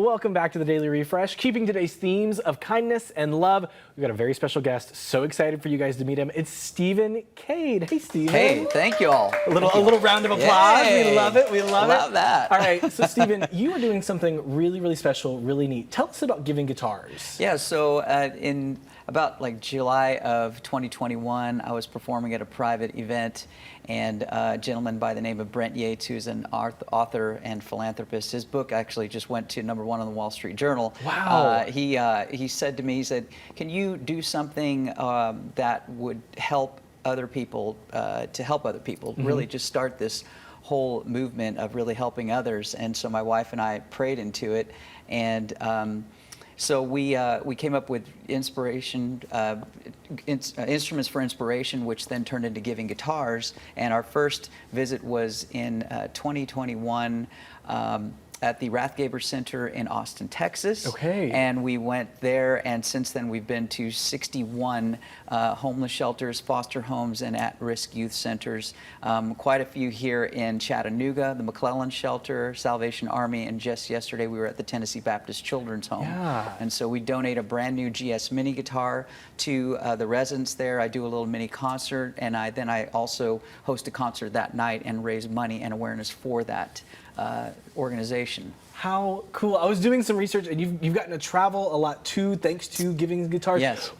Welcome back to the Daily Refresh, keeping today's themes of kindness and love. We've got a very special guest. So excited for you guys to meet him. It's Stephen Cade. Hey, Stephen. Hey, thank you all. A little round of applause. Yay. We love it. We love it. Love that. All right. So, Stephen, you are doing something really, really special, really neat. Tell us about Giving Guitars. Yeah. So in about July of 2021, I was performing at a private event, and a gentleman by the name of Brent Yates, who's an author and philanthropist, his book actually just went to #1 on the Wall Street Journal. Wow. He said to me, he said, "Can you do something that would help other people, to help other people, really just start this whole movement of really helping others?" And so my wife and I prayed into it, and so we came up with instruments for inspiration, which then turned into Giving Guitars. And our first visit was in 2021 at the Rathgaber Center in Austin, Texas. Okay. And we went there, and since then we've been to 61 homeless shelters, foster homes, and at-risk youth centers. Quite a few here in Chattanooga, the McClellan Shelter, Salvation Army, and just yesterday we were at the Tennessee Baptist Children's Home. Yeah. And so we donate a brand new GS Mini guitar to the residents there. I do a little mini concert, and I also host a concert that night and raise money and awareness for that organization. How cool. I was doing some research, and you've gotten to travel a lot too, thanks to Giving Guitars. Yes.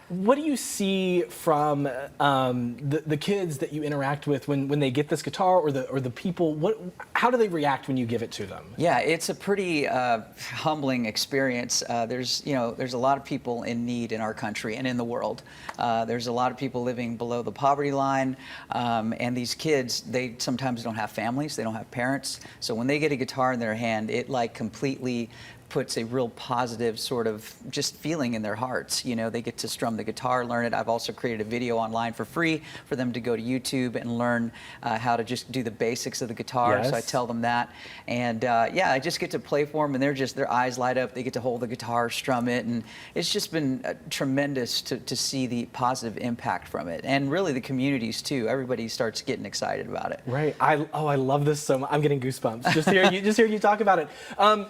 What do you see from the kids that you interact with when they get this guitar, or the people? How do they react when you give it to them? Yeah, it's a pretty humbling experience. There's a lot of people in need in our country and in the world. There's a lot of people living below the poverty line, and these kids, they sometimes don't have families, they don't have parents. So when they get a guitar in their hand, it completely puts a real positive sort of just feeling in their hearts. You know, they get to strum the guitar, learn it. I've also created a video online for free for them to go to YouTube and learn how to just do the basics of the guitar. Yes. So I tell them that, and yeah, I just get to play for them, and their eyes light up. They get to hold the guitar, strum it, and it's just been tremendous to see the positive impact from it, and really the communities too. Everybody starts getting excited about it. Right. I love this so much. I'm getting goosebumps just hearing you talk about it.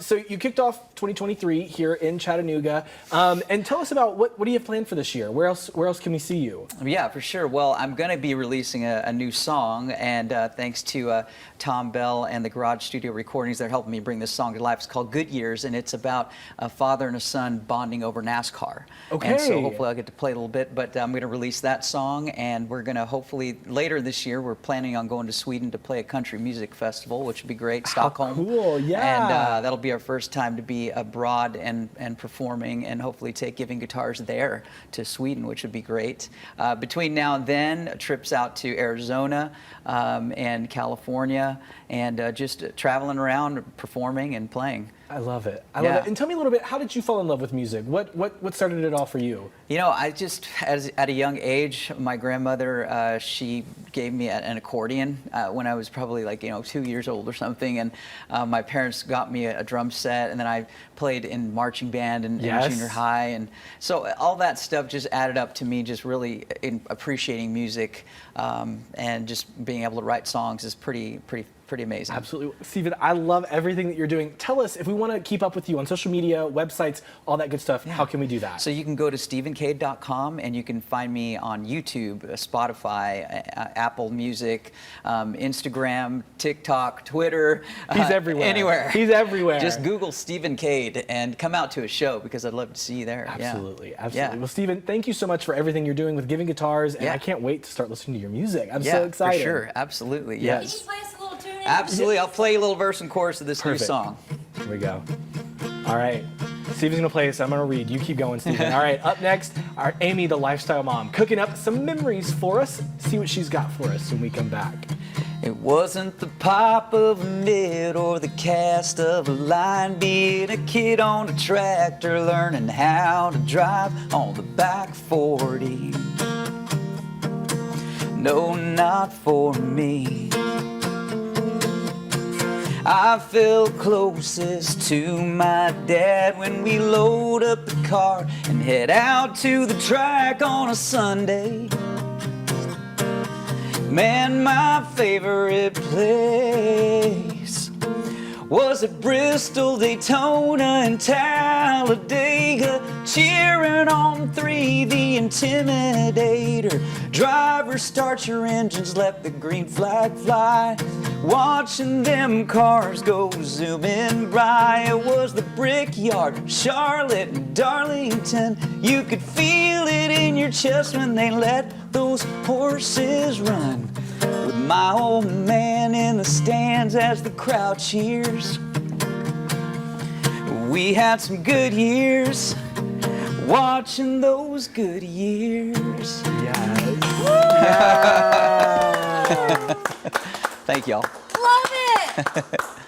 So you kicked off 2023 here in Chattanooga, and tell us about what do you have planned for this year? Where else can we see you? Yeah, for sure. Well, I'm going to be releasing a new song, and thanks to Tom Bell and the Garage Studio Recordings, they're helping me bring this song to life. It's called Good Years, and it's about a father and a son bonding over NASCAR. Okay. And so hopefully I'll get to play a little bit, but I'm going to release that song, and we're going to hopefully later this year, we're planning on going to Sweden to play a country music festival, which would be great, Stockholm. Cool, yeah. And that'll be our first time to be abroad and performing, and hopefully take Giving Guitars there to Sweden, which would be great. Between now and then, trips out to Arizona and California, and just traveling around, performing and playing. I love it. I love it. And tell me a little bit, how did you fall in love with music? What started it all for you? You know, I just, at a young age, my grandmother, she gave me an accordion when I was probably 2 years old or something, and my parents got me a drum set, and then I played in marching band in junior high, and so all that stuff just added up to me just really appreciating music, and just being able to write songs is pretty amazing. Absolutely. Stephen, I love everything that you're doing. Tell us, if we want to keep up with you on social media, websites, all that good stuff, how can we do that? So you can go to stephencade.com, and you can find me on YouTube, Spotify, Apple Music, Instagram, TikTok, Twitter. He's everywhere. Anywhere. He's everywhere. Just Google Stephen Cade and come out to a show, because I'd love to see you there. Absolutely. Absolutely. Yeah. Well, Stephen, thank you so much for everything you're doing with Giving Guitars, and I can't wait to start listening to your music. I'm so excited. For sure. Absolutely. Yes. Can you play us a little tune? Absolutely. I'll play you a little verse and chorus of this new song. Here we go. All right. Stephen's going to play, so I'm going to read. You keep going, Stephen. All right. Up next, our Amy, the lifestyle mom, cooking up some memories for us. See what she's got for us when we come back. It wasn't the pop of a mid or the cast of a line, being a kid on a tractor, learning how to drive on the back 40. No, not for me. I felt closest to my dad when we load up the car and head out to the track on a Sunday. Man, my favorite place Was it Bristol, Daytona, and Talladega? Cheering on 3, the Intimidator. Driver, start your engines, let the green flag fly. Watching them cars go zooming by. It was the Brickyard, Charlotte, and Darlington. You could feel it in your chest when they let those horses run. With my old man in the stands as the crowd cheers. We had some good years, watching those good years. Yes. Thank y'all. Love it.